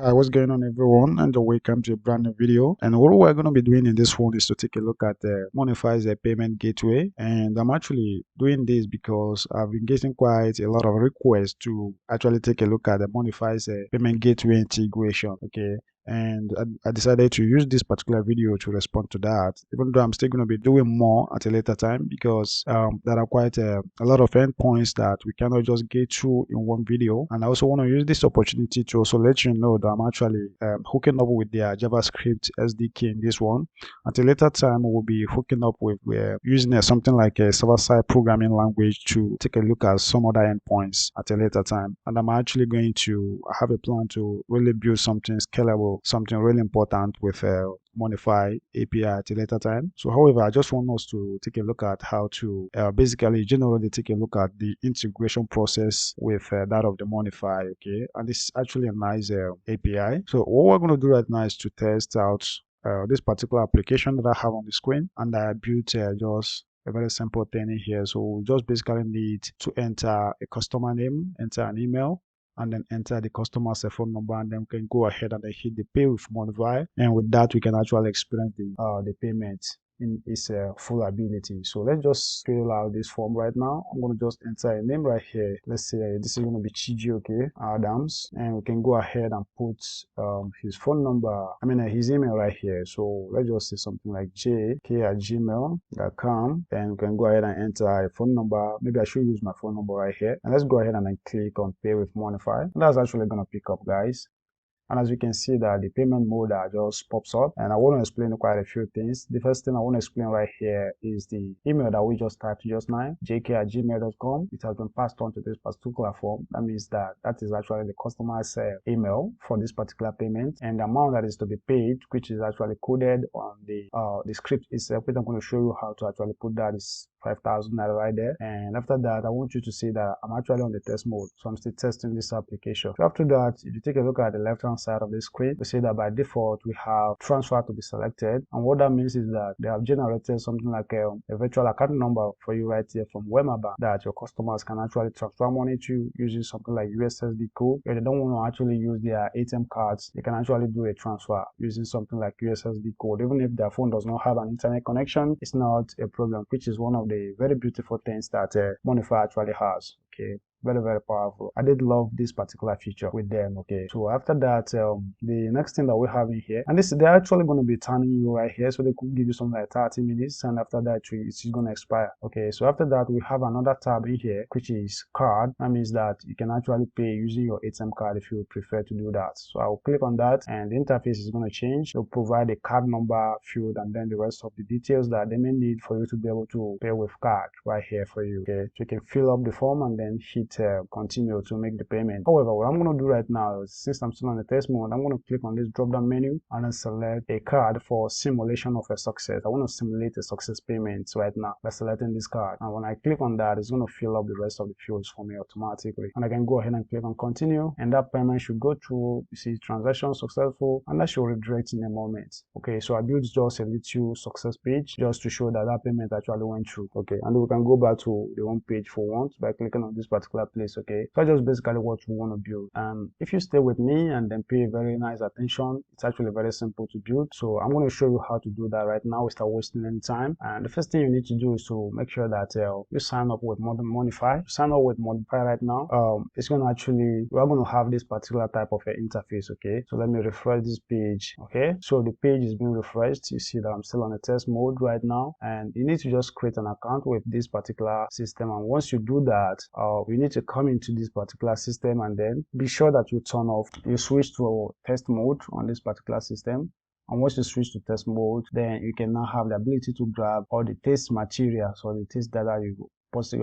Hi, what's going on everyone, and welcome to a brand new video. And what we're going to be doing in this one is to take a look at Monnify's payment gateway. And I'm actually doing this because I've been getting quite a lot of requests to actually take a look at the Monnify's payment gateway integration. Okay, and I decided to use this particular video to respond to that, even though I'm still going to be doing more at a later time because there are quite a lot of endpoints that we cannot just get through in one video. And I also want to use this opportunity to also let you know that I'm actually hooking up with their JavaScript SDK in this one. At a later time, we'll be hooking up with using something like a server-side programming language to take a look at some other endpoints at a later time. And I'm actually going to have a plan to really build something scalable, something really important with Monnify API at a later time. So however, I just want us to take a look at how to basically generally take a look at the integration process with that of the Monnify. Okay, and it's actually a nice API. So what we're going to do right now is to test out this particular application that I have on the screen, and I built just a very simple thing in here. So we just basically need to enter a customer name, enter an email, and then enter the customer's phone number, and then we can go ahead and then hit the pay with Monnify, and with that we can actually experience the payment in its full ability. So let's just fill out this form right now. I'm going to just enter a name right here. Let's say this is going to be Chijioke Adams, and we can go ahead and put his phone number, his email right here. So let's just say something like jk@gmail.com, and we can go ahead and enter a phone number. Maybe I should use my phone number right here, and let's go ahead and then click on pay with Monnify. And that's actually going to pick up, guys. And as you can see that the payment mode just pops up, and I want to explain quite a few things. The first thing I want to explain right here is the email that we just typed just now, jk@gmail.com. It has been passed on to this particular form. That means that is actually the customer's email for this particular payment, and the amount that is to be paid, which is actually coded on the script itself, which I'm going to show you how to actually put that, is 5,000 naira right there. And after that, I want you to see that I'm actually on the test mode, so I'm still testing this application. So after that, if you take a look at the left hand side of the screen, you see that by default we have transfer to be selected, and what that means is that they have generated something like a virtual account number for you right here from Wema Bank that your customers can actually transfer money to using something like USSD code. If they don't want to actually use their ATM cards, they can actually do a transfer using something like USSD code. Even if their phone does not have an internet connection, it's not a problem, which is one of the very beautiful things that Monnify actually has. Okay, very powerful. I did love this particular feature with them. Okay, so after that, the next thing that we have in here, and they're actually going to be turning you right here, so they could give you something like 30 minutes, and after that it's going to expire. Okay, so after that we have another tab in here, which is card. That means that you can actually pay using your ATM card if you prefer to do that. So I'll click on that, and the interface is going to change. They'll provide a card number field, and then the rest of the details that they may need for you to be able to pay with card right here for you. Okay, so you can fill up the form and then hit continue to make the payment. However, what I'm going to do right now is, since I'm still on the test mode, I'm going to click on this drop down menu and then select a card for simulation of a success. I want to simulate a success payment right now by selecting this card, and when I click on that, it's going to fill up the rest of the fields for me automatically, and I can go ahead and click on continue, and that payment should go through. You see transaction successful, and that should redirect in a moment. Okay, so I built just a little success page just to show that payment actually went through. Okay, and we can go back to the home page for once by clicking on this particular place. Okay, so just basically what we want to build, and if you stay with me and then pay very nice attention, it's actually very simple to build. So I'm going to show you how to do that right now without wasting any time. And the first thing you need to do is to make sure that you sign up with Monnify. Sign up with Monnify right now. It's going to actually, we're going to have this particular type of interface. Okay, so let me refresh this page. Okay, so the page is being refreshed. You see that I'm still on the test mode right now, and you need to just create an account with this particular system. And once you do that, you need to come into this particular system, and then be sure that you turn off, you switch to test mode on this particular system. And once you switch to test mode, then you can now have the ability to grab all the test materials or the test data you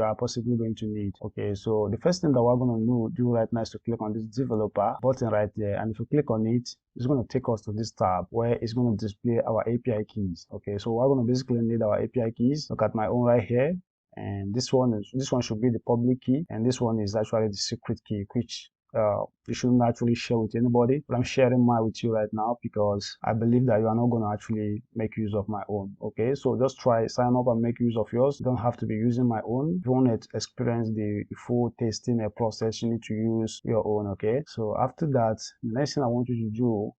are possibly going to need. Okay, so the first thing that we're going to do right now is to click on this developer button right there, and if you click on it, it's going to take us to this tab where it's going to display our API keys. Okay, so we're going to basically need our API keys. Look at my own right here, and this one should be the public key, and this one is actually the secret key, which you shouldn't actually share with anybody, but I'm sharing mine with you right now because I believe that you are not going to actually make use of my own. Okay, so just try sign up and make use of yours. You don't have to be using my own. If you want to experience the full tasting process, you need to use your own. Okay, so after that, the next thing I want you to do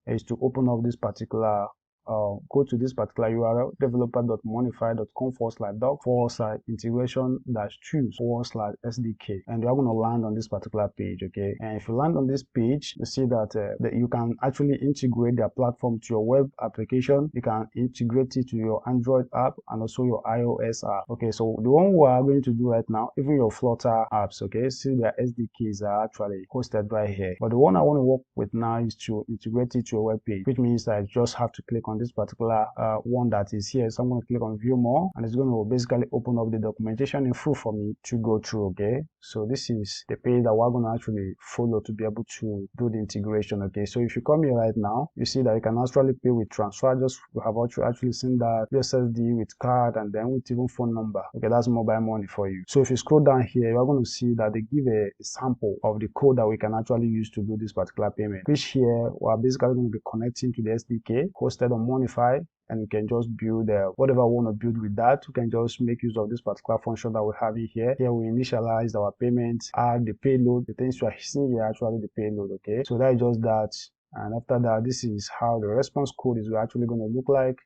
is to open up this particular go to this particular URL, developer.monify.com/doc/integration-choose/SDK, and you are going to land on this particular page. Okay, and if you land on this page, you see that you can actually integrate their platform to your web application. You can integrate it to your Android app and also your iOS app. Okay, so the one we are going to do right now, even your Flutter apps, okay, see their SDKs are actually hosted right here, but the one I want to work with now is to integrate it to your web page, which means that I just have to click on this particular one that is here. So I'm going to click on view more, and it's going to basically open up the documentation in full for me to go through. Okay, so this is the page that we're going to actually follow to be able to do the integration. Okay, so if you come here right now, you see that you can actually pay with transfer. Just we have actually seen that USSD with card and then with even phone number. Okay, that's mobile money for you. So if you scroll down here, you're going to see that they give a sample of the code that we can actually use to do this particular payment, which here we're basically going to be connecting to the SDK hosted on Monnify, and you can just build whatever we want to build with that. You can just make use of this particular function that we have in here. Here we initialize our payments, add the payload. The things you are seeing here actually the payload. Okay, so that is just that. And after that, this is how the response code is actually going to look like.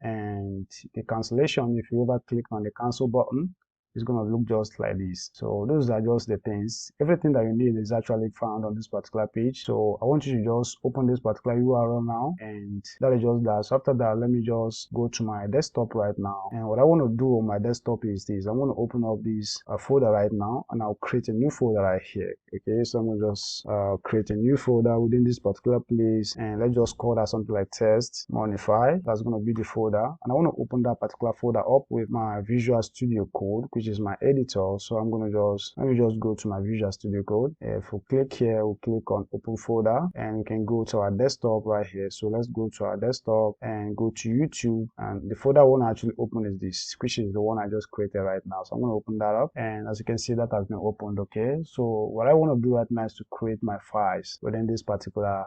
And the cancellation, if you ever click on the cancel button, it's going to look just like this. So those are just the things. Everything that you need is actually found on this particular page. So I want you to just open this particular URL now, and that is just that. So after that, let me just go to my desktop right now, and what I want to do on my desktop is this. I'm going to open up this folder right now, and I'll create a new folder right here. Okay, so I'm going to just create a new folder within this particular place, and let's just call that something like test Monnify. That's going to be the folder, and I want to open that particular folder up with my Visual Studio Code, which is my editor. So I'm going to let me just go to my Visual Studio Code. If we click here, we'll click on open folder, and we can go to our desktop right here. So let's go to our desktop and go to YouTube, and the folder I want to actually open is this, which is the one I just created right now. So I'm going to open that up, and as you can see, that has been opened. Okay, so what I want to do right now is to create my files within this particular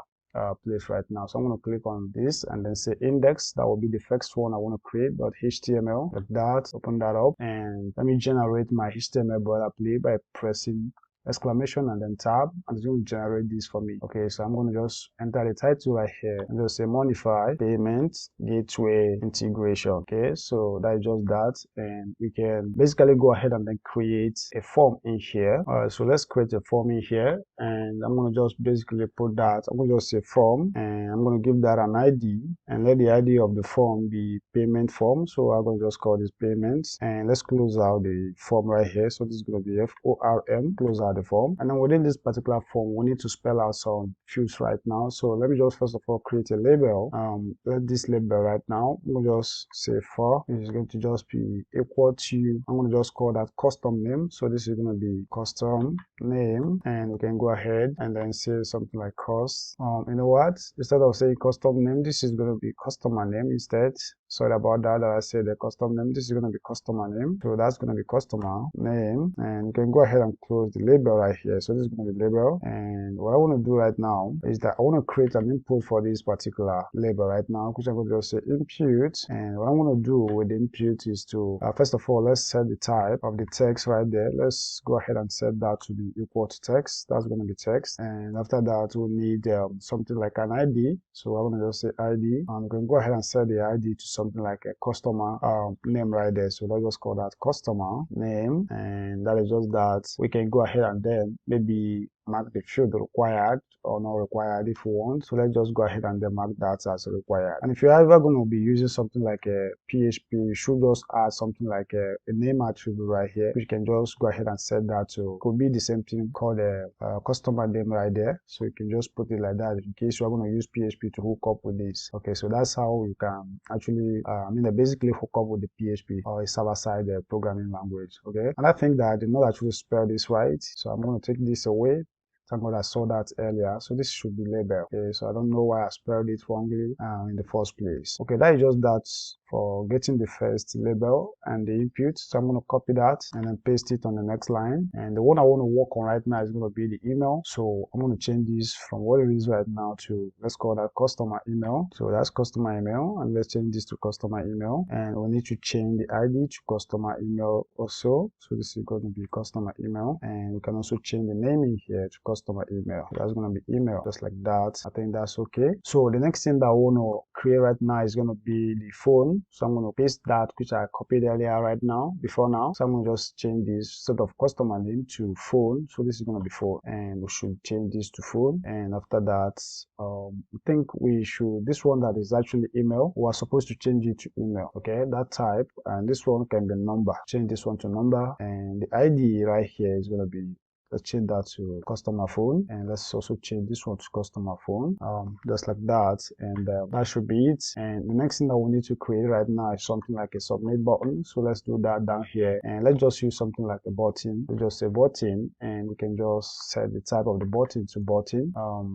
place right now. So I'm going to click on this and then say index. That will be the first one I want to create, .html, like that. Open that up, and let me generate my HTML boilerplate by pressing exclamation and then tab, and it's going to generate this for me. Okay, so I'm going to just enter the title right here and just say Monnify Payment Gateway Integration. Okay, so that is just that, and we can basically go ahead and then create a form in here. All right, so let's create a form in here, and I'm going to just basically put that. I'm going to just say form, and I'm going to give that an ID, and let the ID of the form be payment form. So I'm going to just call this payments, and let's close out the form right here. So this is going to be FORM, close out the form, and then within this particular form we need to spell out some fields right now. So let me just first of all create a label. Let this label right now, we'll just say for, which is going to just be equal to, I'm going to just call that custom name. So this is going to be custom name, and we can go ahead and then say something like cost. You know what, instead of saying custom name, this is going to be customer name instead. Sorry about that, I said the custom name. This is going to be customer name, so that's going to be customer name, and you can go ahead and close the label right here. So this is going to be label, and what I want to do right now is that I want to create an input for this particular label right now, which I'm going to just say input. And what I'm going to do with the input is to first of all, let's set the type of the text right there. Let's go ahead and set that to be equal to text. That's going to be text, and after that we'll need something like an ID. So I'm going to just say ID, and we can go ahead and set the ID to something like a customer name right there. So let's just call that customer name, and that is just that. We can go ahead and then maybe mark the field required or not required if you want. So let's just go ahead and then mark that as required. And if you're ever going to be using something like a PHP, you should just add something like a name attribute right here, which you can just go ahead and set that to. Could be the same thing called a customer name right there. So you can just put it like that in case you're going to use PHP to hook up with this. Okay, so that's how you can actually basically hook up with the PHP or a server-side programming language. Okay, and I think that I did not actually spell this right, so I'm going to take this away Thank God I saw that earlier. So this should be label. Okay, so I don't know why I spelled it wrongly in the first place. Okay, that is just that for getting the first label and the input. So I'm going to copy that and then paste it on the next line. And the one I want to work on right now is going to be the email. So I'm going to change this from what it is right now to, let's call that customer email. So that's customer email, and let's change this to customer email. And we need to change the ID to customer email also. So this is going to be customer email, and we can also change the naming here to customer email. So that's going to be email, just like that. I think that's okay. So the next thing that I want to create right now is going to be the phone. So I'm going to paste that which I copied earlier right now, before now. So I'm going to just change this sort of customer name to phone. So this is going to be phone, and we should change this to phone. And after that, I think we should, this one that is actually email, we are supposed to change it to email. Okay, that type, and this one can be number. Change this one to number, and the ID right here is going to be, let's change that to customer phone, and let's also change this one to customer phone, just like that. And that should be it. And the next thing that we need to create right now is something like a submit button. So let's do that down here, and let's just use something like a button. Let's just say button, and we can just set the type of the button to button.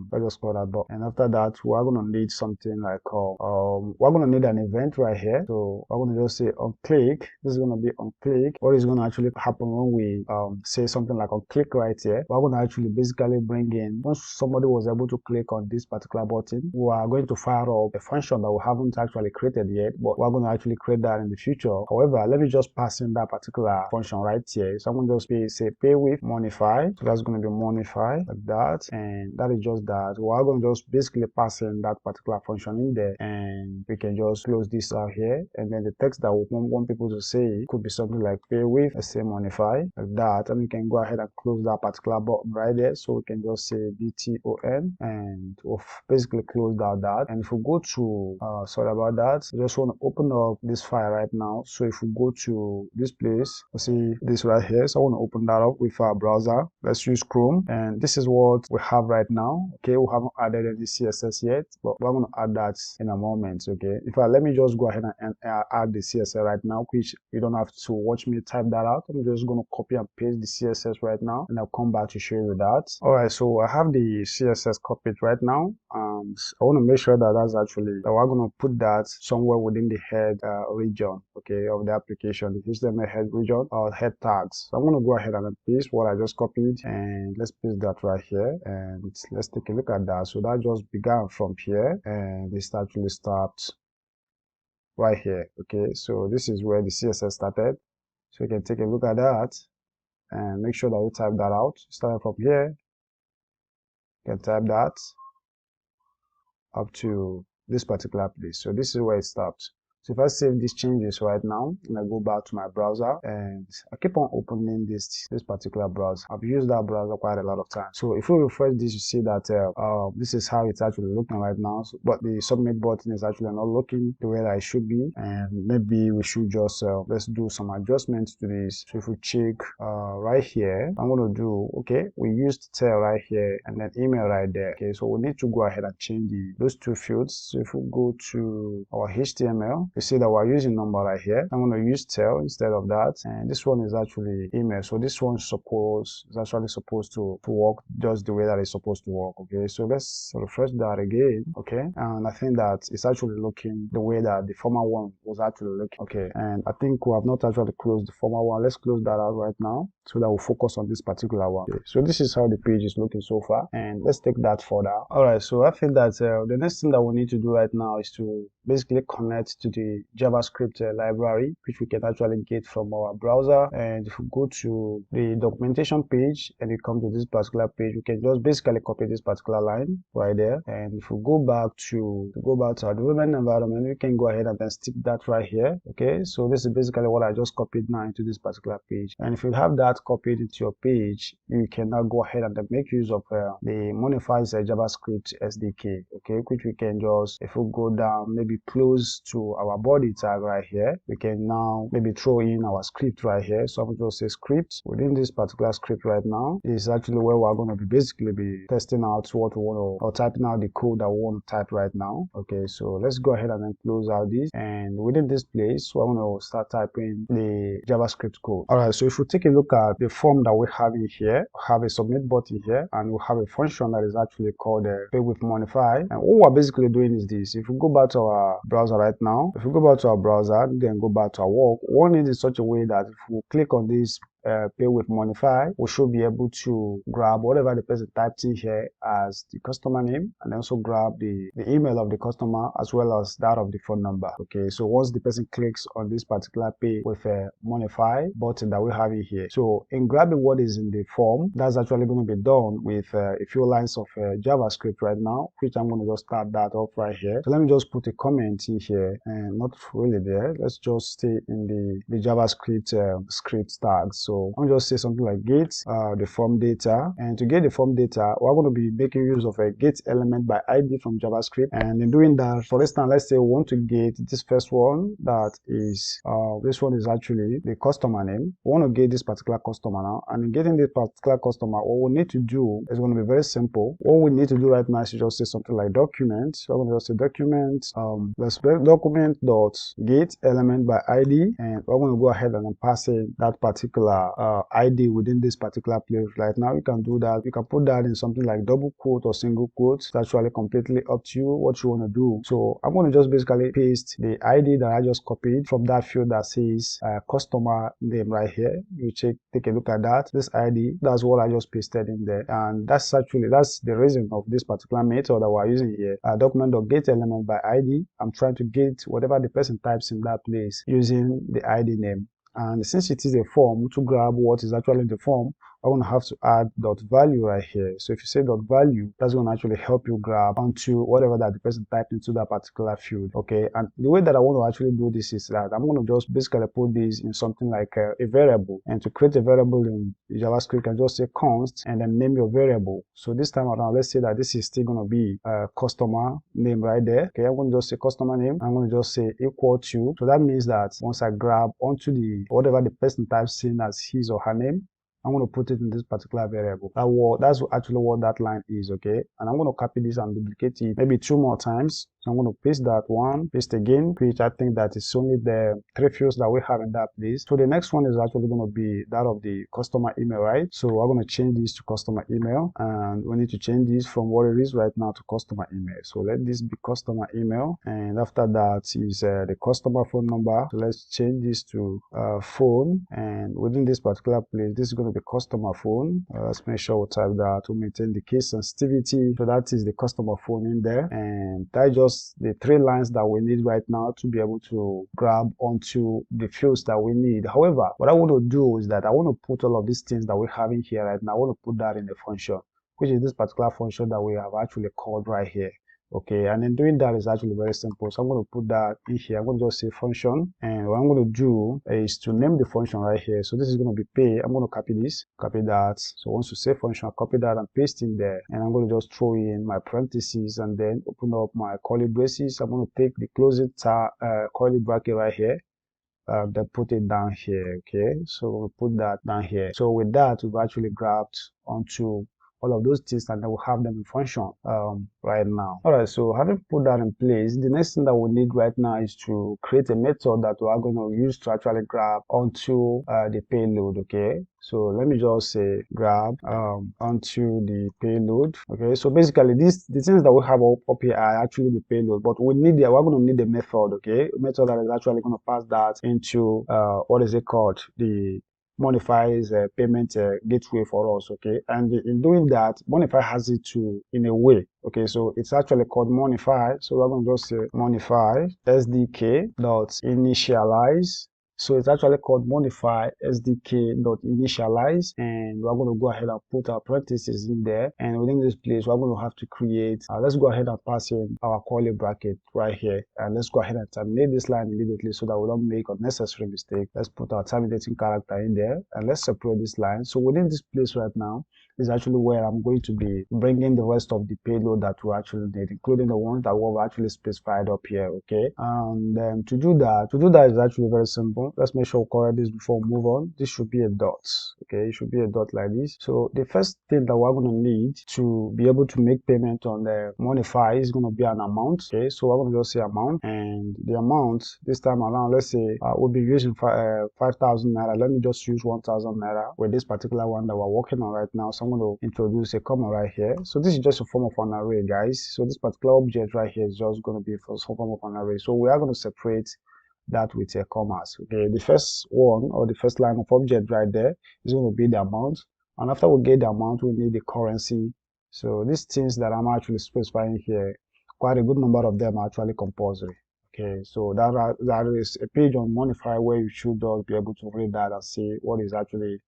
Let's just call that button. And after that, we're going to need something like we're going to need an event right here. So we're going to just say on click. This is going to be on click. What is going to actually happen when we say something like on click right here, we're going to actually basically bring in, once somebody was able to click on this particular button, we are going to fire up a function that we haven't actually created yet, but we're going to actually create that in the future. However, let me just pass in that particular function right here. So I'm going to just say pay with Monnify. So that's going to be Monnify, like that. And that is just that. We're going to just basically pass in that particular function in there, and we can just close this out here. And then the text that we want people to say could be something like pay with, let's say Monnify, like that. And we can go ahead and close that particular button right there. So we can just say bton, and we'll basically closed out that. And if we go to sorry about that, I just want to open up this file right now. So if we go to this place, we'll see this right here. So I want to open that up with our browser. Let's use Chrome, and this is what we have right now. Okay, we haven't added any CSS yet, but we're going to add that in a moment. Okay, in fact, let me just go ahead and add the CSS right now, which you don't have to watch me type that out. I'm just going to copy and paste the CSS right now, and I'll come back to show you that. All right, so I have the CSS copied right now. I want to make sure that that's actually, that we're going to put that somewhere within the head region, okay, of the application, the HTML head region or head tags. So I'm going to go ahead and paste what I just copied, and let's paste that right here, and let's take a look at that. So that just began from here, and this actually stopped right here. Okay, so this is where the CSS started. So you can take a look at that and make sure that you type that out. Starting from here, you can type that up to this particular place. So this is where it stops. So if I save these changes right now, and I go back to my browser, and I keep on opening this particular browser. I've used that browser quite a lot of times. So if we refresh this, you see that this is how it's actually looking right now. So, but the submit button is actually not looking the way that it should be, and maybe we should just let's do some adjustments to this. So if we check right here, I'm going to do, okay, we used tail right here and then email right there. Okay, so we need to go ahead and change those two fields. So if we go to our HTML, you see that we're using number right here. I'm going to use tail instead of that, and this one is actually email. So this one is actually supposed to work just the way that it's supposed to work. Okay, so let's refresh that again. Okay, and I think that it's actually looking the way that the former one was actually looking. Okay, and I think we have not actually closed the former one. Let's close that out right now so that we'll focus on this particular one. Okay, so this is how the page is looking so far, and let's take that further. All right, so I think that the next thing that we need to do right now is to basically connect to the JavaScript library, which we can actually get from our browser. And if we go to the documentation page and you come to this particular page, we can just basically copy this particular line right there. And if we go back to our development environment, we can go ahead and then stick that right here. Okay, so this is basically what I just copied now into this particular page. And if you have that copied into your page, you can now go ahead and then make use of the Monnify JavaScript SDK, okay, which we can just, if we go down, maybe close to our body tag right here, we can now maybe throw in our script right here. So I'm going to say script. Within this particular script right now is actually where we're going to be basically be testing out what we want to, or typing out the code that we want to type right now. Okay, so let's go ahead and then close out this, and within this place we're going to start typing the JavaScript code. All right, so if we take a look at the form that we have in here, we have a submit button here, and we have a function that is actually called pay with Monnify. And what we're basically doing is this. If we go back to our browser right now, if we go back to our browser, then go back to our work, we want it in such a way that if we click on this pay with Monnify, we should be able to grab whatever the person typed in here as the customer name, and also grab the email of the customer as well as that of the phone number. Okay, so once the person clicks on this particular pay with a Monnify button that we have in here, so in grabbing what is in the form, that's actually going to be done with a few lines of JavaScript right now, which I'm going to just start that off right here. So let me just put a comment in here, and not really there. Let's just stay in the JavaScript script tags. So I'm just say something like get the form data, and to get the form data, we're going to be making use of a get element by ID from JavaScript. And in doing that, for instance, let's say we want to get this first one, that is this one is actually the customer name. We want to get this particular customer now, and in getting this particular customer, what we need to do is going to be very simple. What we need to do right now is to just say something like document. So I'm going to just say document document dot get element by ID, and we're going to go ahead and then pass in that particular ID within this particular place right now. You can do that. You can put that in something like double quote or single quote. It's actually completely up to you what you want to do. So I'm going to just basically paste the ID that I just copied from that field that says customer name right here. You take a look at that. This ID, that's what I just pasted in there, and that's the reason of this particular method that we're using here. Document.get element by ID. I'm trying to get whatever the person types in that place using the ID name. And since it is a form, to grab what is actually in the form, I'm going to have to add dot value right here. So if you say dot value, that's going to actually help you grab onto whatever that the person typed into that particular field. Okay, and the way that I want to actually do this is that I'm going to just basically put this in something like a variable. And to create a variable in JavaScript, you can just say const and then name your variable. So this time around, let's say that this is still going to be customer name right there. Okay, I'm going to just say customer name. I'm going to just say equal to. So that means that once I grab onto whatever the person types in as his or her name, I'm going to put it in this particular variable. That's actually what that line is, okay? And I'm going to copy this and duplicate it maybe 2 more times. So I'm going to paste that one, paste again, which I think that is only the 3 fields that we have in that place. So the next one is actually going to be that of the customer email, right? So we're going to change this to customer email, and we need to change this from what it is right now to customer email. So let this be customer email, and after that is the customer phone number. So let's change this to phone, and within this particular place, this is going to be customer phone. Let's make sure we type that to maintain the case sensitivity. So that is the customer phone in there, and that just the 3 lines that we need right now to be able to grab onto the fields that we need. However, what I want to do is that I want to put all of these things that we have in here right now, I want to put that in a function, which is this particular function that we have actually called right here. Okay, and then doing that is actually very simple. So I'm going to put that in here. I'm going to just say function, and what I'm going to do is to name the function right here. So this is going to be pay. I'm going to copy this, copy that. So once you say function, I'll copy that and paste in there, and I'm going to just throw in my parentheses and then open up my curly braces. I'm going to take the closing curly bracket right here, then put it down here. Okay, so we'll put that down here. So with that, we've actually grabbed onto all of those things, and then we'll have them in function right now. All right, so having put that in place, the next thing that we need right now is to create a method that we are going to use to actually grab onto the payload. Okay, so let me just say grab onto the payload. Okay, so basically the things that we have up here are actually the payload, but we're going to need a method. Okay, a method that is actually going to pass that into what is it called, the Monnify's payment gateway for us. Okay, and in doing that, Monnify has it in a way. Okay, so it's actually called Monnify. So we're going to just say Monnify SDK dot initialize. So it's actually called Monnify SDK.initialize, and we're going to go ahead and put our parentheses in there, and within this place we're going to have to create let's go ahead and pass in our curly bracket right here, and let's go ahead and terminate this line immediately so that we don't make unnecessary mistake. Let's put our terminating character in there, and let's separate this line. So within this place right now, is actually where I'm going to be bringing the rest of the payload that we actually need, including the ones that we've actually specified up here. Okay, and then to do that is actually very simple. Let's make sure we correct this before we move on. This should be a dot. Okay, it should be a dot like this. So the first thing that we're going to need to be able to make payment on the Monnify is going to be an amount. Okay, so we're going to just say amount, and the amount this time around, let's say we'll be using 5,000 naira. Let me just use 1,000 naira with this particular one that we're working on right now. So I'm going to introduce a comma right here. So this is just a form of an array, guys. So this particular object right here is just going to be for some form of an array. So we are going to separate that with a commas. Okay, the first one or the first line of object right there is going to be the amount, and after we get the amount, we need the currency. So these things that I'm actually specifying here, quite a good number of them are actually compulsory. Okay, so that is a page on Monnify where you should just be able to read that and see what is actually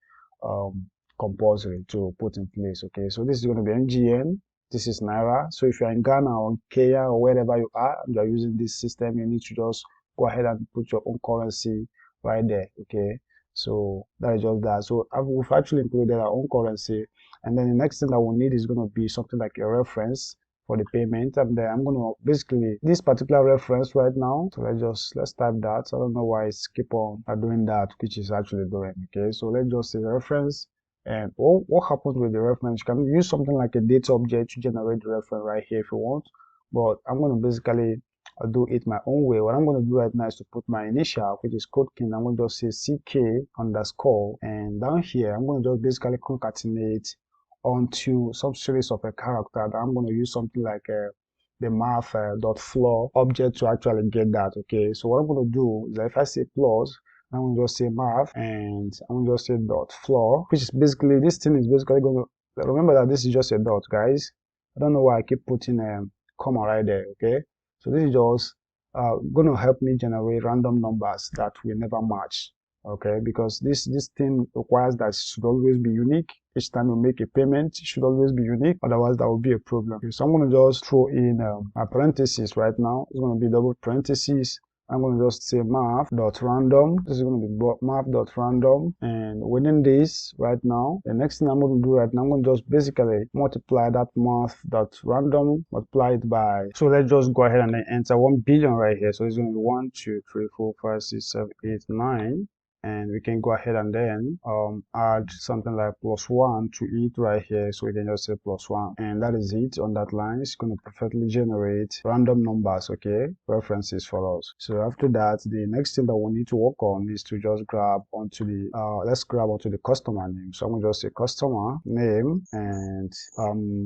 compulsory to put in place. Okay, so this is going to be NGN. This is Naira. So if you're in Ghana or Kenya or wherever you are using this system, you need to just go ahead and put your own currency right there. Okay, so that is just that. So we've actually included our own currency, and then the next thing that we need is going to be something like a reference for the payment. And then I'm going to basically this particular reference right now. So let's type that. I don't know why it's keep on doing that, which is actually doing. Okay, so let's just say the reference. And what happens with the reference? You can use something like a data object to generate the reference right here if you want, but I'm going to basically do it my own way. What I'm going to do right now is to put my initial, which is code king. I'm going to just say ck underscore, and down here I'm going to just basically concatenate onto some series of a character that I'm going to use something like the math dot floor object to actually get that. Okay, so what I'm going to do is that if I say plus, I'm going to just say math, and I'm going to just say dot floor, which is basically, this thing is basically going to, remember that this is just a dot, guys. I don't know why I keep putting a comma right there. Okay, so this is just going to help me generate random numbers that will never match. Okay, because this thing requires that it should always be unique. Each time you make a payment, it should always be unique, otherwise that will be a problem. Okay, so I'm going to just throw in a parenthesis right now. It's going to be double parenthesis. I'm going to just say math.random. This is going to be math.random, and within this right now, the next thing I'm going to do right now, I'm going to just basically multiply that math.random, multiply it by, so let's just go ahead and then enter 1 billion right here. So it's going to be 1 2 3 4 5 6 7 8 9, and we can go ahead and then add something like +1 to it right here. So we can just say +1, and that is it on that line. It's going to perfectly generate random numbers, okay, references for us. So after that, the next thing that we need to work on is to just grab onto the let's grab onto the customer name. So I'm going to just say customer name, and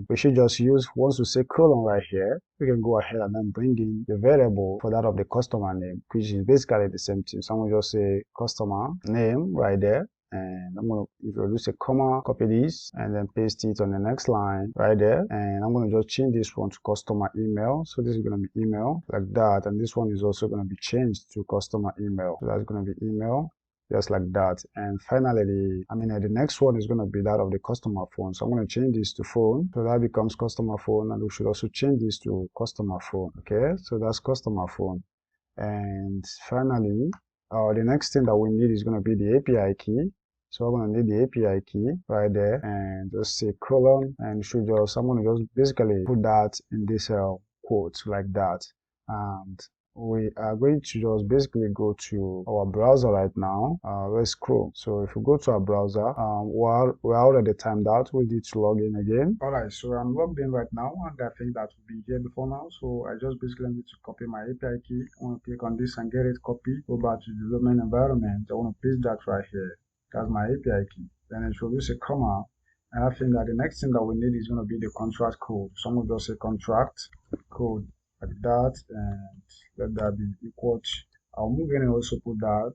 we should just use, once we say colon right here, we can go ahead and then bring in the variable for that of the customer name, which is basically the same thing. So I'm going to just say customer name right there, and I'm going to introduce a comma, copy this, and then paste it on the next line right there. And I'm going to just change this one to customer email. So this is going to be email like that, and this one is also going to be changed to customer email. So that's going to be email, just like that. And finally, the next one is going to be that of the customer phone. So I'm going to change this to phone, so that becomes customer phone, and we should also change this to customer phone. Okay, so that's customer phone. And finally, the next thing that we need is going to be the API key. So I'm going to need the API key right there, and just say colon, and I'm going to just basically put that in this quote like that. And we are going to just basically go to our browser right now. Let's scroll. So if we go to our browser, we're already timed out. We need to log in again. Alright, so I'm logged in right now, and I think that will be here before now. So I just basically need to copy my API key. I want to click on this and get it copied. Go back to the development environment. I want to paste that right here. That's my API key. Then introduce a comma. And I think that the next thing that we need is going to be the contract code. So I'm going to just say contract code like that, and let that be equal to, I'll move in and also put that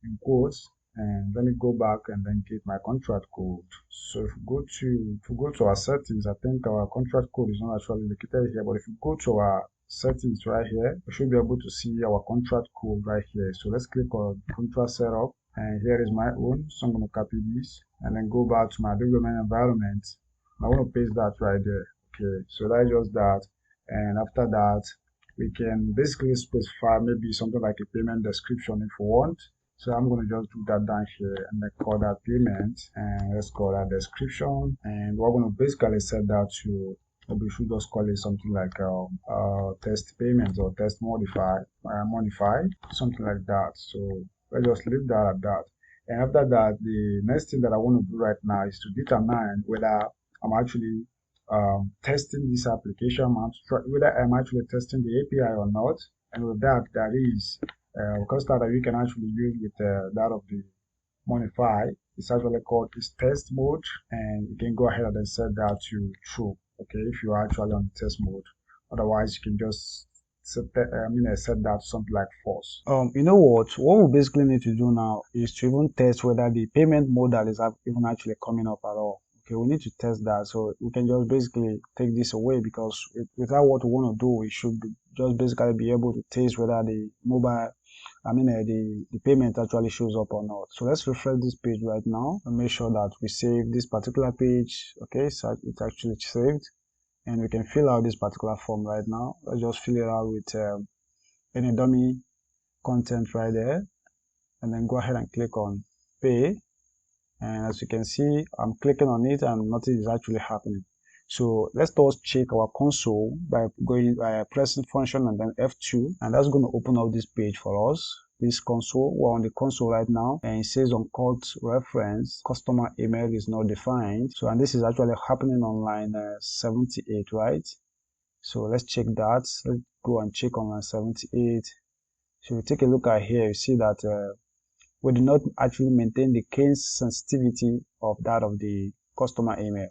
in quotes, and let me go back and then get my contract code. So if we go to our settings, I think our contract code is not actually located here, but if you go to our settings right here, we should be able to see our contract code right here. So let's click on contract setup, and here is my own. So I'm going to copy this and then go back to my development environment. I want to paste that right there. Okay, so that's just that. And after that, we can basically specify maybe something like a payment description if we want. So I'm going to just do that down here and then call that payment, and let's call that description, and we're going to basically set that to, we should just call it something like test payment or test modify, something like that. So let's just leave that at that. And after that, the next thing that I want to do right now is to determine whether I'm actually testing this application, whether I'm actually testing the API or not. And with that, that is custom that you can actually use with that of the Monnify. It's actually called is test mode, and you can go ahead and set that to true. Okay, if you are actually on test mode. Otherwise, you can just set that, set that to something like false. You know what we basically need to do now is to even test whether the payment modal is even actually coming up at all. Okay, we need to test that, so we can just basically take this away, because without what we want to do, we should just basically be able to test whether the mobile, the payment actually shows up or not. So let's refresh this page right now and make sure that we save this particular page. Okay, so it's actually saved, and we can fill out this particular form right now. Let's just fill it out with any dummy content right there, and then go ahead and click on pay. And as you can see, I'm clicking on it and nothing is actually happening. So let's just check our console by pressing function and then F2, and that's going to open up this page for us. This console, we're on the console right now, and it says on code reference customer email is not defined. So, and this is actually happening on line 78, right? So let's check that. Let's go and check on line 78. So we take a look at here, you see that we do not actually maintain the case sensitivity of that of the customer email.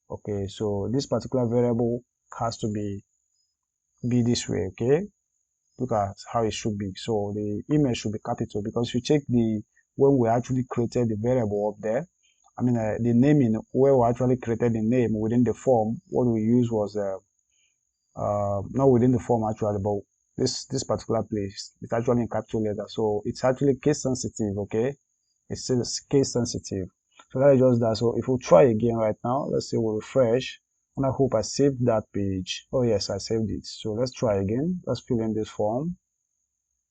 Okay, so this particular variable has to be this way. Okay, look at how it should be. So the email should be capital, because if you check when we actually created the variable up there, the naming where we actually created the name within the form, what we used was not within the form actually, but this particular place, it's actually in capital letter, so it's actually case sensitive. Okay, it's still case sensitive. So that is just that. So if we try again right now, let's say we refresh, and I hope I saved that page. Oh yes, I saved it. So let's try again. Let's fill in this form,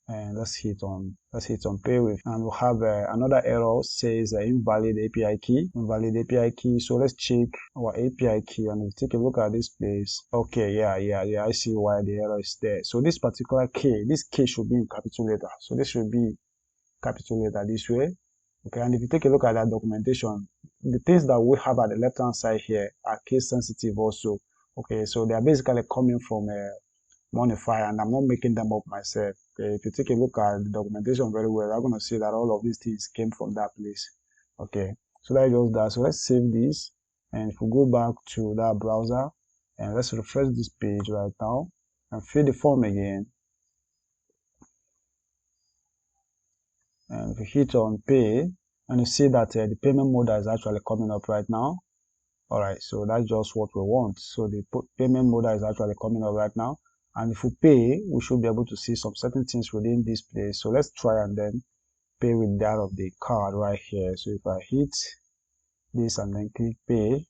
and let's hit on pay with, and we'll have another error says invalid API key. So let's check our API key, and if you take a look at this place, okay, yeah, I see why the error is there. So this particular key, this key should be in capital letter, so this should be capital letter this way. Okay, and if you take a look at that documentation, the things that we have at the left hand side here are case sensitive also. Okay, so they are basically coming from Monnify, and I'm not making them up myself. Okay, if you take a look at the documentation very well, I'm going to see that all of these things came from that place. Okay, so that is just that. So let's save this, and if we go back to that browser, and let's refresh this page right now and fill the form again. And if you hit on pay, and you see that the payment modal is actually coming up right now. Alright, so that's just what we want. So the payment modal is actually coming up right now, and if we pay, we should be able to see some certain things within this place. So let's try and then pay with that of the card right here. So if I hit this and then click pay,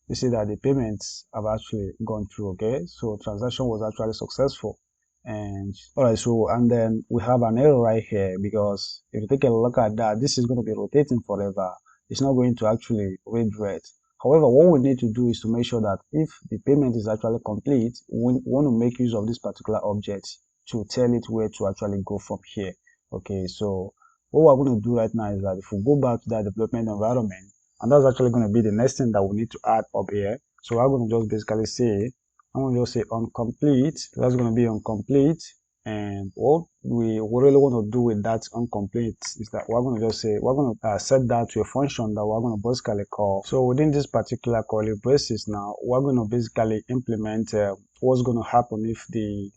you see that the payments have actually gone through. Okay, so transaction was actually successful. And alright, so and then we have an error right here, because if you take a look at that, this is going to be rotating forever. It's not going to actually read red. However, what we need to do is to make sure that if the payment is actually complete, we want to make use of this particular object to tell it where to actually go from here. Okay, so what we're going to do right now is that if we go back to that development environment, and that's actually going to be the next thing that we need to add up here. So we're going to just basically say, I'm going to just say incomplete. That's going to be incomplete. And what we really want to do with that incomplete is that we're going to just say, we're going to set that to a function that we're going to basically call. So within this particular curly braces now, we're going to basically implement what's going to happen if the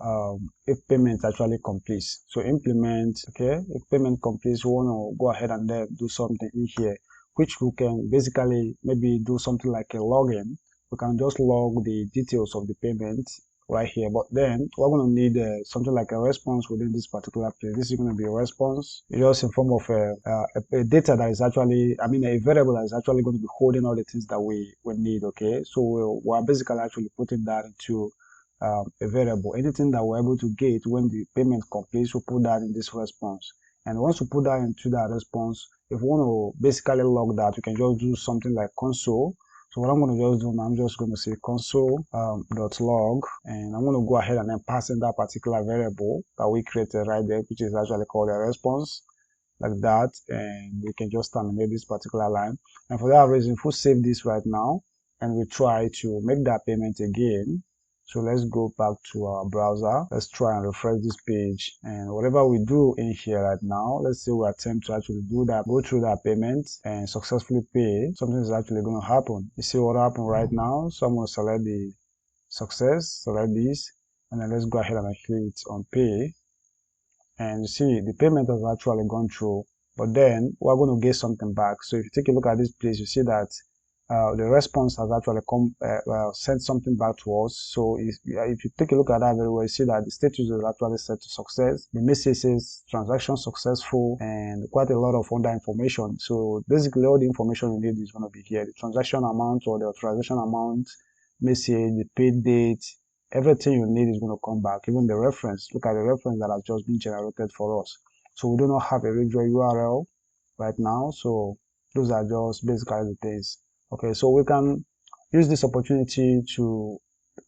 if payment actually completes. So implement, okay, if payment completes, we want to go ahead and then do something in here, which we can basically maybe do something like a login. We can just log the details of the payment right here, but then we're going to need something like a response within this particular place. This is going to be a response. It's just in form of a data that is actually, a variable that is actually going to be holding all the things that we need. Okay, so we're basically actually putting that into a variable. Anything that we're able to get when the payment completes, we'll put that in this response. And once we put that into that response, if we want to basically log that, we can just do something like console. So what I'm going to just do now, I'm just going to say console dot log, and I'm going to go ahead and then pass in that particular variable that we created right there, which is actually called a response, like that, and we can just terminate this particular line. And for that reason, if we save this right now and we try to make that payment again, so let's go back to our browser, let's try and refresh this page, and whatever we do in here right now, let's say we attempt to actually do that, go through that payment and successfully pay, something is actually going to happen. You see what happened right now? So I'm going to select the success, select this, and then let's go ahead and click on pay. And you see the payment has actually gone through, but then we're going to get something back. So if you take a look at this place, you see that the response has actually sent something back to us. So if you take a look at that very well, you see that the status is actually set to success. The message says transaction successful and quite a lot of other information. So basically all the information you need is going to be here. The transaction amount or the authorization amount, message, the paid date, everything you need is going to come back. Even the reference, look at the reference that has just been generated for us. So we do not have a regular URL right now. So those are just basically the things. Okay, so we can use this opportunity to,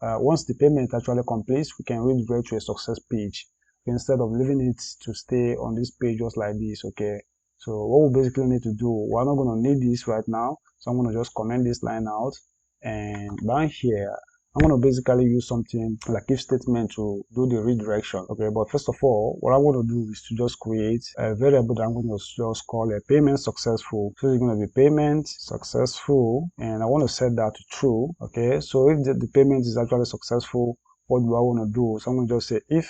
once the payment actually completes, we can redirect to a success page instead of leaving it to stay on this page just like this. Okay, so what we basically need to do, we're not going to need this right now. So I'm going to just comment this line out, and down here, I'm going to basically use something like if statement to do the redirection. Okay, but first of all, what I want to do is to just create a variable that I'm going to just call a payment successful. So it's going to be payment successful, and I want to set that to true. Okay, so if the payment is actually successful, what do I want to do? So I'm going to just say if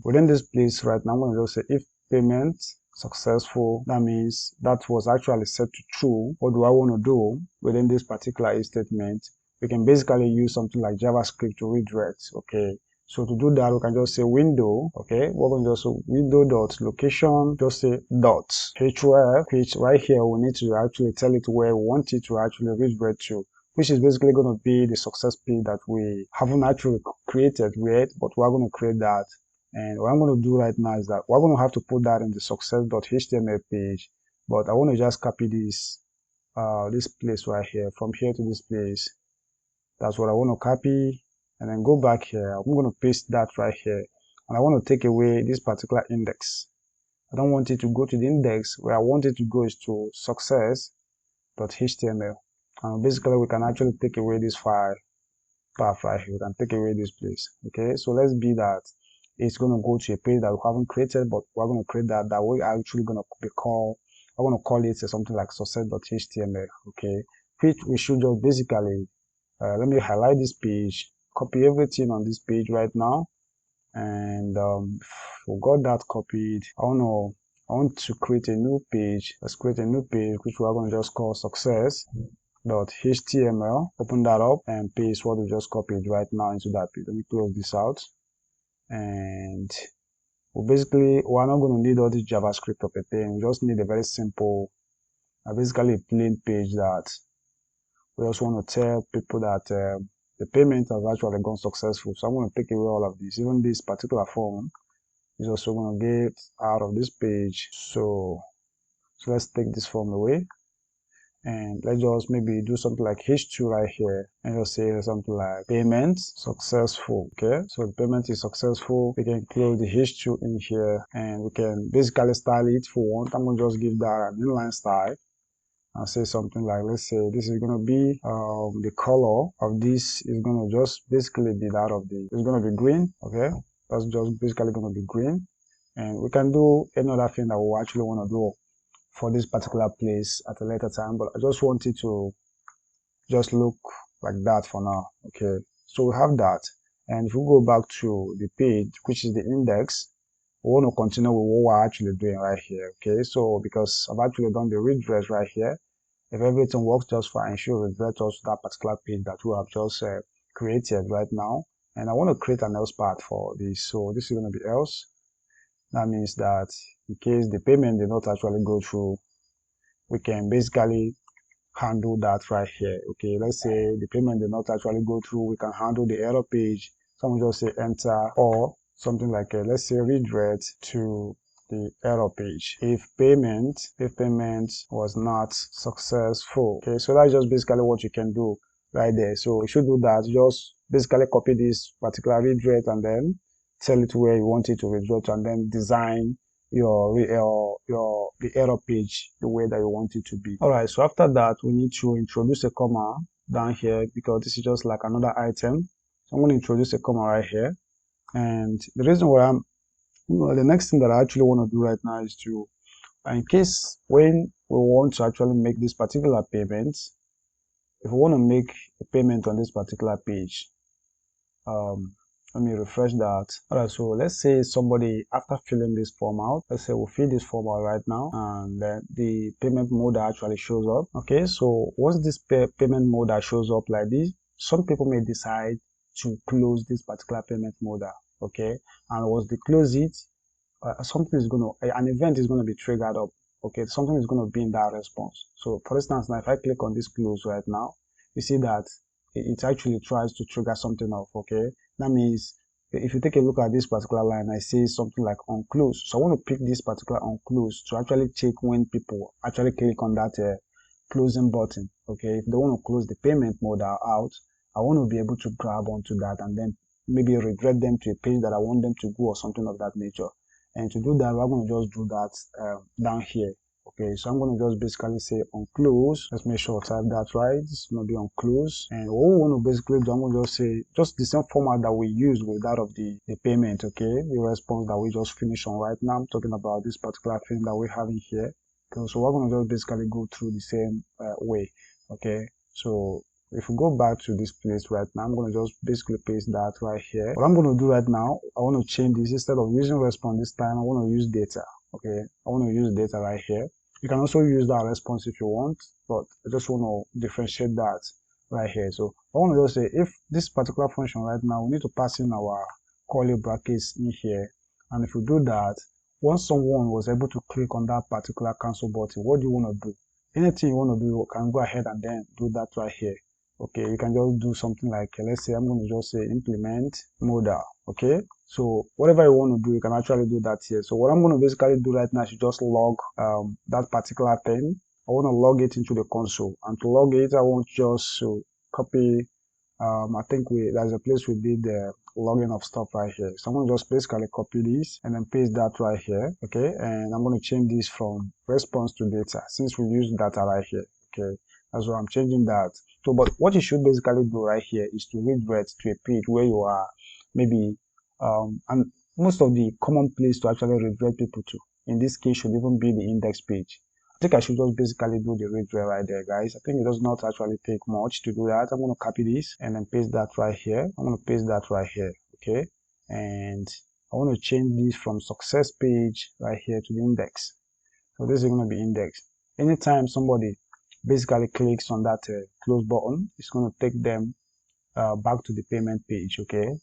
within this place right now, I'm going to just say if payment successful, that means that was actually set to true. What do I want to do within this particular if statement? We can basically use something like JavaScript to redirect. Okay, so to do that, we can just say window. Okay, we're going to just say window dot location, just say dot href, which right here we need to actually tell it where we want it to actually redirect to, which is basically going to be the success page that we haven't actually created yet, but we're going to create that. And what I'm going to do right now is that we're going to have to put that in the success.html page, but I want to just copy this this place right here, from here to this place. That's what I want to copy, and then go back here. I'm going to paste that right here, and I want to take away this particular index. I don't want it to go to the index. Where I want it to go is to success.html, and basically we can actually take away this file path right here. We can take away this place. Okay, so let's be that it's going to go to a page that we haven't created, but we're going to create that we're actually going to be called, I want to call it something like success.html. Okay, which we should just basically let me highlight this page, copy everything on this page right now, and we got that copied. I want to create a new page. Let's create a new page which we're going to just call success.html. Open that up and paste what we just copied right now into that page. Let me close this out, and we're not going to need all this JavaScript of a thing. We just need a very simple, basically a plain page that we also want to tell people that the payment has actually gone successful. So I'm going to take away all of this. Even this particular form is also going to get out of this page. So let's take this form away, and let's just maybe do something like H2 right here, and just say something like payment successful. Okay, so the payment is successful. We can close the H2 in here, and we can basically style it if we want. I'm going to just give that an inline style and say something like, let's say this is going to be the color of this is going to just basically be that of the, it's going to be green. Okay, that's just basically going to be green, and we can do any other thing that we actually want to do for this particular place at a later time, but I just want it to just look like that for now. Okay, so we have that, and if we go back to the page, which is the index, we want to continue with what we're actually doing right here. Okay, so because I've actually done the redirect right here, if everything works just fine, it should redirect us to that particular page that we have just created right now. And I want to create an else part for this. So this is going to be else. That means that in case the payment did not actually go through, we can basically handle that right here. Okay, let's say the payment did not actually go through, we can handle the error page. Someone just say enter, or something like let's say redirect to the error page. If payment was not successful. Okay, so that's just basically what you can do right there. So you should do that. Just basically copy this particular redirect and then tell it where you want it to redirect, and then design the error page the way that you want it to be. All right, so after that, we need to introduce a comma down here, because this is just like another item. So I'm going to introduce a comma right here. And the reason why the next thing that I actually want to do right now is to, in case when we want to actually make this particular payment, if we want to make a payment on this particular page, let me refresh that. All right, so let's say somebody, after filling this form out, let's say we'll fill this form out right now, and then the payment mode actually shows up. Okay, so once this payment mode shows up like this, some people may decide to close this particular payment mode. Okay, and once they close it, something is going to, an event is going to be triggered up. Okay, something is going to be in that response. So for instance, now if I click on this close right now, you see that it actually tries to trigger something off. Okay, that means if you take a look at this particular line, I see something like on close. So I want to pick this particular on close to actually check when people actually click on that closing button. Okay, if they want to close the payment mode out, I want to be able to grab onto that and then maybe redirect them to a page that I want them to go or something of that nature. And to do that, we're going to just do that down here. Okay, so I'm going to just basically say on close. Let's make sure I type that right. It's going to be on close. And what we want to basically do, I'm going to just say just the same format that we use with that of the payment. Okay, the response that we just finished on right now. I'm talking about this particular thing that we're having here. Okay, so we're going to just basically go through the same way. Okay, so if we go back to this place right now, I'm going to just basically paste that right here. What I'm going to do right now, I want to change this. Instead of using response this time, I want to use data. Okay, I want to use data right here. You can also use that response if you want, but I just want to differentiate that right here. So I want to just say, if this particular function right now, we need to pass in our curly brackets in here. And if we do that, once someone was able to click on that particular cancel button, what do you want to do? Anything you want to do, you can go ahead and then do that right here. Okay, you can just do something like, let's say I'm going to just say implement modal. Okay, so whatever you want to do, you can actually do that here. So what I'm going to basically do right now is just log that particular thing. I want to log it into the console, and to log it, I want just to copy. I think there's a place we did the logging of stuff right here. So I'm going to just basically copy this and then paste that right here. Okay, and I'm going to change this from response to data, since we use data right here. Okay, that's why I'm changing that. So, but what you should basically do right here is to redirect to a page where you are maybe, and most of the common place to actually redirect people to, in this case, should even be the index page. I think I should just basically do the redirect right there, guys. I think it does not actually take much to do that. I'm going to copy this and then paste that right here. I'm going to paste that right here. Okay, and I want to change this from success page right here to the index. So this is going to be index. Anytime somebody basically clicks on that close button, it's going to take them back to the payment page. Okay,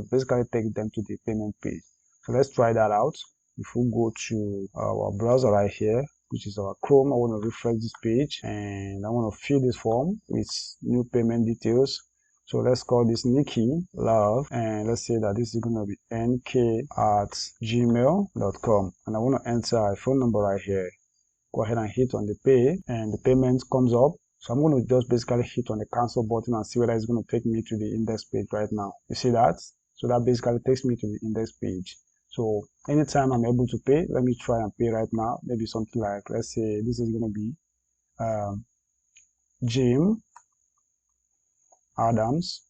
basically take them to the payment page. So let's try that out. If we go to our browser right here, which is our Chrome, I want to refresh this page and I want to fill this form with new payment details. So let's call this Nikki Love, and let's say that this is going to be nk@gmail.com, and I want to enter a phone number right here. Go ahead and hit on the pay, and the payment comes up. So I'm going to just basically hit on the cancel button and see whether it's going to take me to the index page right now. You see that? So that basically takes me to the index page. So anytime I'm able to pay, let me try and pay right now. Maybe something like, let's say this is going to be Jim Adams,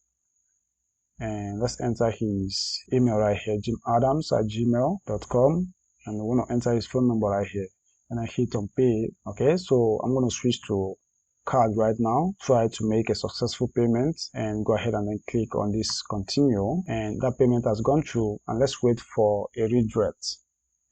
and let's enter his email right here, jimadams@gmail.com, and we want to enter his phone number right here, and I hit on pay. Okay, so I'm going to switch to card right now, try to make a successful payment, and go ahead and then click on this continue, and that payment has gone through. And let's wait for a redirect,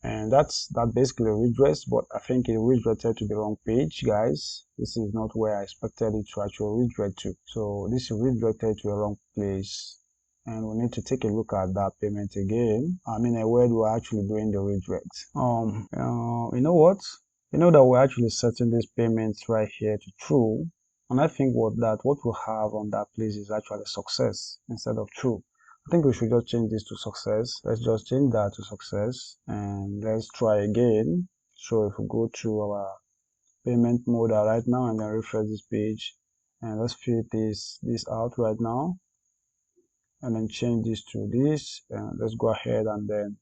and that's basically a redirect, but I think it redirected to the wrong page, guys. This is not where I expected it to actually redirect to. So this is redirected to a wrong place, and we need to take a look at that payment again. I mean, where we're actually doing the redirect. You know what? You know that we're actually setting these payments right here to true, and I think what we'll have on that place is actually success instead of true. I think we should just change this to success. Let's just change that to success and let's try again. So if we go to our payment mode right now and then refresh this page, and let's fill this out right now and then change this to this, and let's go ahead and then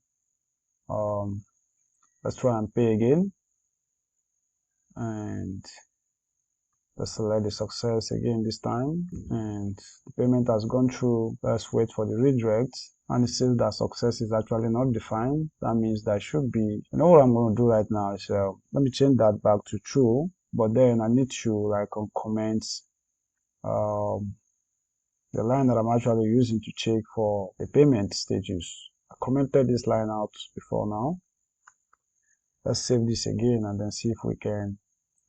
let's try and pay again, and let's select the success again this time, and the payment has gone through. Let's wait for the redirect, and it says that success is actually not defined. That means that should be, you know what I'm going to do right now is let me change that back to true, but then I need to like comment the line that I'm actually using to check for the payment status. I commented this line out before now. Let's save this again and then see if we can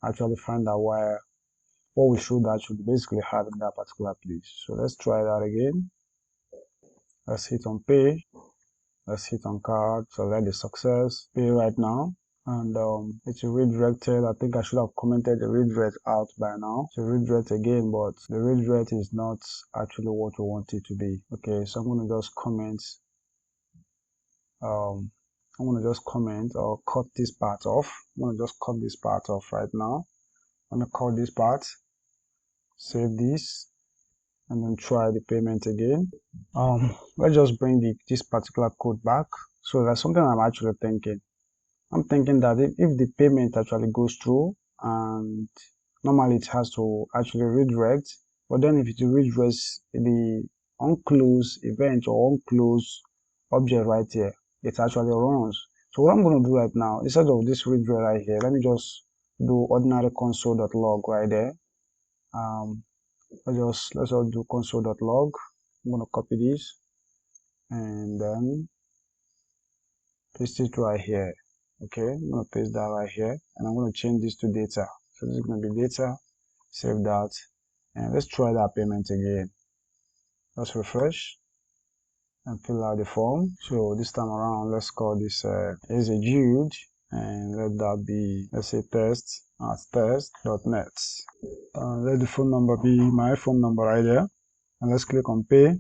actually find out where what we should actually basically have in that particular place. So let's try that again. Let's hit on pay. Let's hit on card. Select the success. Pay right now. And it's redirected. I think I should have commented the redirect out by now. So redirect again, but the redirect is not actually what we want it to be. Okay, so I'm going to just comment. I'm going to just comment or cut this part off. I'm going to just cut this part off right now. I'm going to cut this part. Save this and then try the payment again. Let's just bring this particular code back. So that's something I'm actually thinking. I'm thinking that if the payment actually goes through, and normally it has to actually redirect, but then if it redirects the unclosed event or unclosed object right here, it actually runs. So what I'm going to do right now, instead of this redirect right here, let me just do ordinary console.log right there. Let's just do console.log. I'm going to copy this and then paste it right here. Okay, I'm going to paste that right here and I'm going to change this to data. So this is going to be data. Save that and let's try that payment again. Let's refresh and fill out the form. So this time around, let's call this execute and let that be, let's say test at test.net. Let the phone number be my phone number right there, and let's click on pay.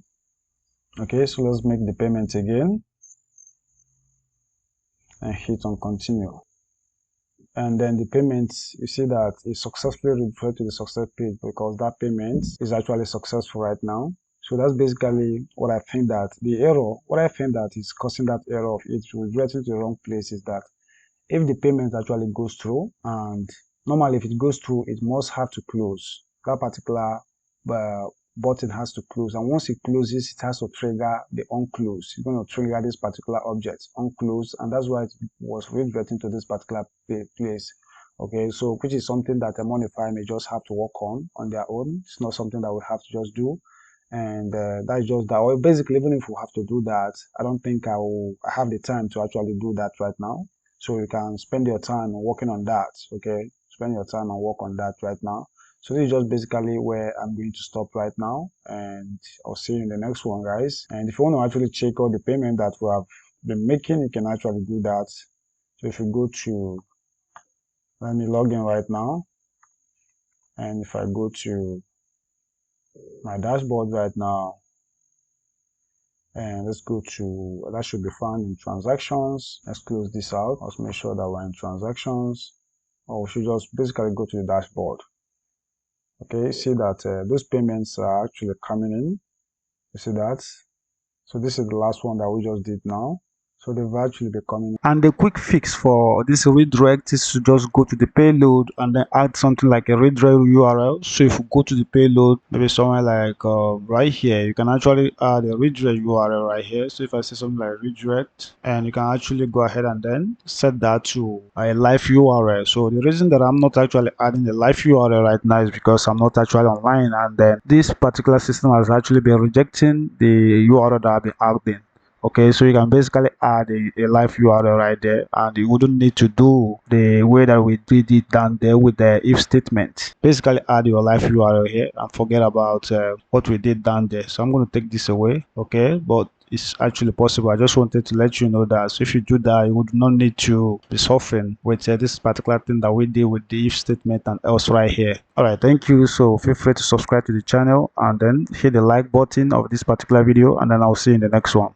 Okay, so let's make the payment again and hit on continue, and then the payment, you see that it successfully referred to the success page because that payment is actually successful right now. So that's basically what I think that the error, what I think that is causing that error of it redirecting to the wrong place is that if the payment actually goes through, and normally if it goes through, it must have to close. That particular button has to close, and once it closes, it has to trigger the unclose. It's going to trigger this particular object unclose, and that's why it was redirecting to this particular place. Okay, so which is something that a Monnify may just have to work on their own. It's not something that we have to just do, and that's just that. Or basically, even if we have to do that, I don't think I have the time to actually do that right now. So you can spend your time working on that. Okay, spend your time and work on that right now. So this is just basically where I'm going to stop right now, and I'll see you in the next one, guys. And if you want to actually check out the payment that we have been making, you can actually do that. So if you go to, let me log in right now, and if I go to my dashboard right now, and let's go to, that should be found in transactions. Let's close this out. Let's make sure that we're in transactions, or we should just basically go to the dashboard. Okay, see that those payments are actually coming in. You see that? So this is the last one that we just did now. So they've actually been coming. And the quick fix for this redirect is to just go to the payload and then add something like a redirect URL. So if you go to the payload, maybe somewhere like right here, you can actually add a redirect URL right here. So if I say something like redirect, and you can actually go ahead and then set that to a live URL. So the reason that I'm not actually adding the live URL right now is because I'm not actually online, and then this particular system has actually been rejecting the URL that I've been adding. Okay, so you can basically add a live URL right there, and you wouldn't need to do the way that we did it down there with the if statement. Basically add your live URL here and forget about what we did down there. So I'm going to take this away. Okay, but is actually possible. I just wanted to let you know that. So if you do that, you would not need to be suffering with this particular thing that we did with the if statement and else right here. All right, thank you. So feel free to subscribe to the channel and then hit the like button of this particular video, and then I'll see you in the next one.